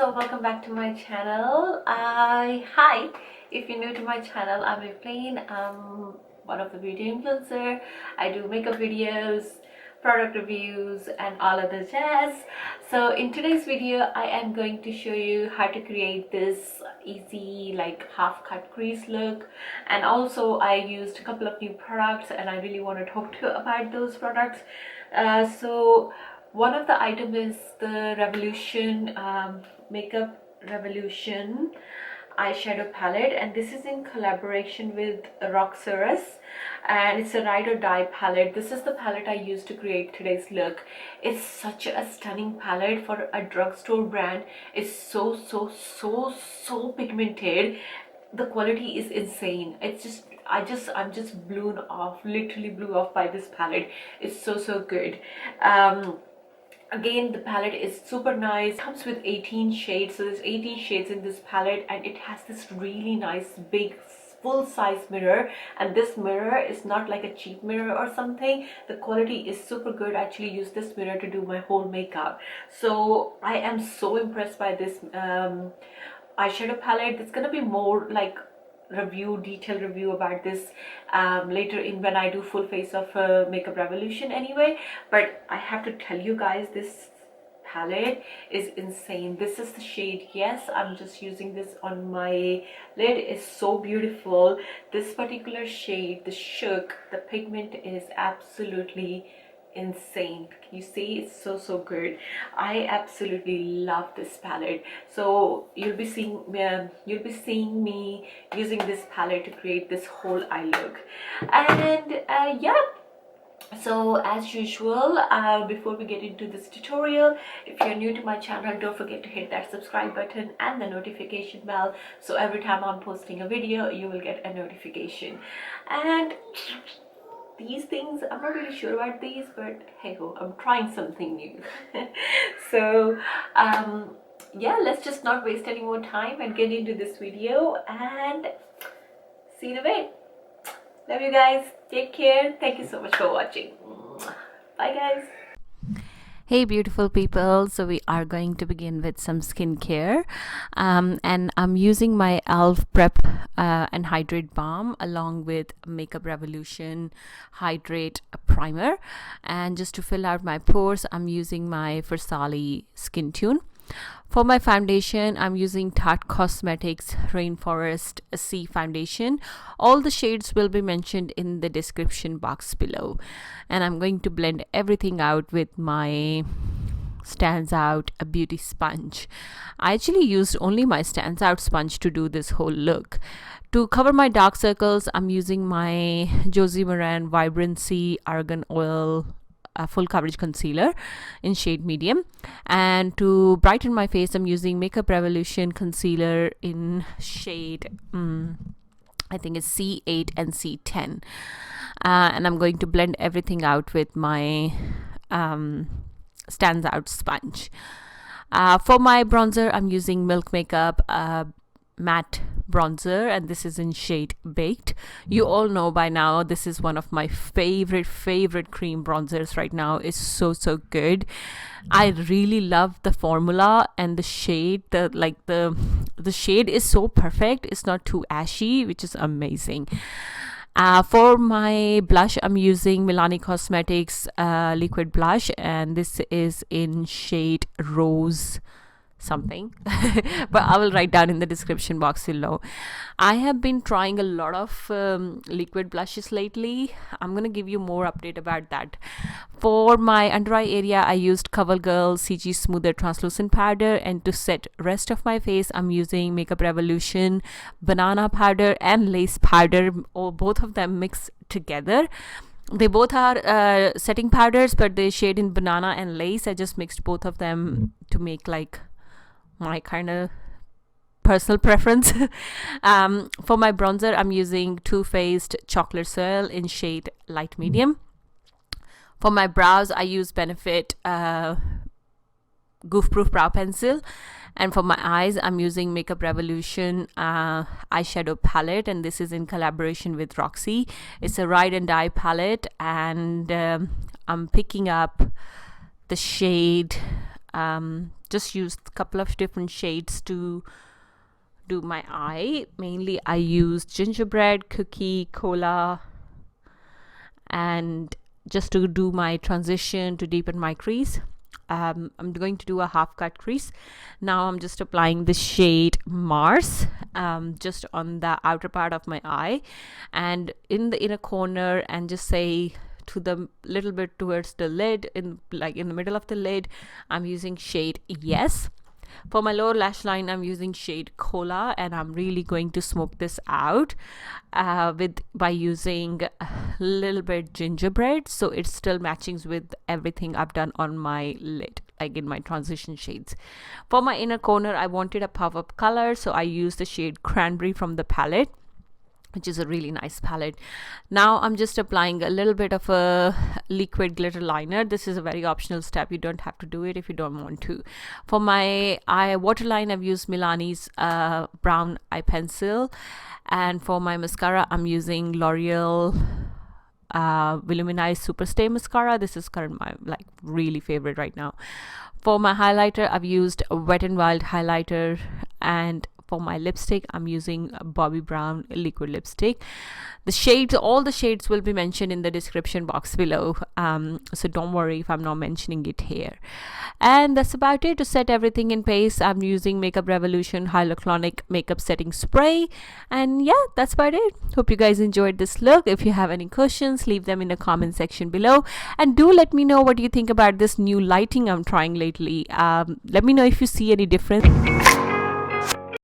so welcome back to my channel. Hi, if you're new to my channel, I'm Evelyn. I'm one of the beauty influencer. I do makeup videos, product reviews and all other jazz. So in today's video I am going to show you how to create this easy like half cut crease look, and also I used a couple of new products and I really want to talk to you about those products. So one of the items is the Revolution Makeup Revolution eyeshadow palette, and this is in collaboration with Roxxurus, and it's a ride or die palette. This is the palette I used to create today's look. It's such a stunning palette for a drugstore brand. It's so pigmented. The quality is insane. It's just I'm just blown off, literally blew off by this palette. It's so good. Again, the palette is super nice. It comes with 18 shades, so there's 18 shades in this palette, and it has this really nice big full-size mirror, and this mirror is not like a cheap mirror or something. The quality is super good. I actually use this mirror to do my whole makeup, so I am so impressed by this eyeshadow palette. It's gonna be more like detailed review about this later in when I do full face of Makeup Revolution anyway. But I have to tell you guys, this palette is insane. This is the shade Yes. I'm just using this on my lid. It's so beautiful. This particular shade, the Shook, the pigment is absolutely insane. Can you see? It's so good. I absolutely love this palette. So you'll be seeing me using this palette to create this whole eye look. And yeah, so as usual, before we get into this tutorial, if you're new to my channel, don't forget to hit that subscribe button and the notification bell, so every time I'm posting a video you will get a notification. And these things, I'm not really sure about these, but hey ho, I'm trying something new. So yeah, let's just not waste any more time and get into this video and see you in a bit. Love you guys, take care, thank you so much for watching. Bye guys. Hey beautiful people, so we are going to begin with some skincare, and I'm using my e.l.f. Prep and Hydrate Balm along with Makeup Revolution Hydrate Primer, and just to fill out my pores I'm using my Versace Skin Tune. For my foundation, I'm using Tarte Cosmetics Rainforest C foundation. All the shades will be mentioned in the description box below. And I'm going to blend everything out with my Stands Out a beauty sponge. I actually used only my Stands Out sponge to do this whole look. To cover my dark circles, I'm using my Josie Maron Vibrancy Argan Oil full coverage concealer in shade medium, and to brighten my face I'm using Makeup Revolution concealer in shade I think it's C8 and C10, and I'm going to blend everything out with my Stands Out sponge. For my bronzer I'm using Milk Makeup matte bronzer, and this is in shade Baked. You all know by now this is one of my favorite cream bronzers right now. It's so good. I really love the formula and the shade. The shade is so perfect. It's not too ashy, which is amazing. For my blush I'm using Milani Cosmetics liquid blush, and this is in shade Rose something but I will write down in the description box below. I have been trying a lot of liquid blushes lately. I'm gonna give you more update about that. For my under eye area I used Covergirl CG smoother translucent powder, and to set rest of my face I'm using Makeup Revolution banana powder and lace powder, or both of them mixed together. They both are setting powders, but they shade in banana and lace. I just mixed both of them to make like my kind of personal preference. For my bronzer I'm using Too Faced Chocolate Soleil in shade light medium. For my brows I use Benefit Goof Proof brow pencil, and for my eyes I'm using Makeup Revolution eyeshadow palette, and this is in collaboration with Roxy. It's a ride and die palette, and I'm picking up the shade just used a couple of different shades to do my eye. Mainly I used gingerbread, cookie, cola, and just to do my transition to deepen my crease. I'm going to do a half cut crease. Now I'm just applying the shade Mars, just on the outer part of my eye and in the inner corner, and just say to the little bit towards the lid, in the middle of the lid, I'm using shade Yes. For my lower lash line, I'm using shade Cola, and I'm really going to smoke this out by using a little bit gingerbread, so it still matching with everything I've done on my lid, like in my transition shades. For my inner corner, I wanted a pop-up color, so I used the shade Cranberry from the palette, which is a really nice palette. Now I'm just applying a little bit of a liquid glitter liner. This is a very optional step. You don't have to do it if you don't want to. For my eye waterline, I've used Milani's brown eye pencil, and for my mascara, I'm using L'Oreal Voluminize Superstay mascara. This is current my really favorite right now. For my highlighter, I've used a Wet n Wild highlighter, and for my lipstick, I'm using Bobbi Brown liquid lipstick. The shades, all the shades will be mentioned in the description box below, so don't worry if I'm not mentioning it here. And that's about it. To set everything in place, I'm using Makeup Revolution Hyaluronic Makeup Setting Spray. And yeah, that's about it. Hope you guys enjoyed this look. If you have any questions, leave them in the comment section below, and do let me know what you think about this new lighting I'm trying lately. Let me know if you see any difference.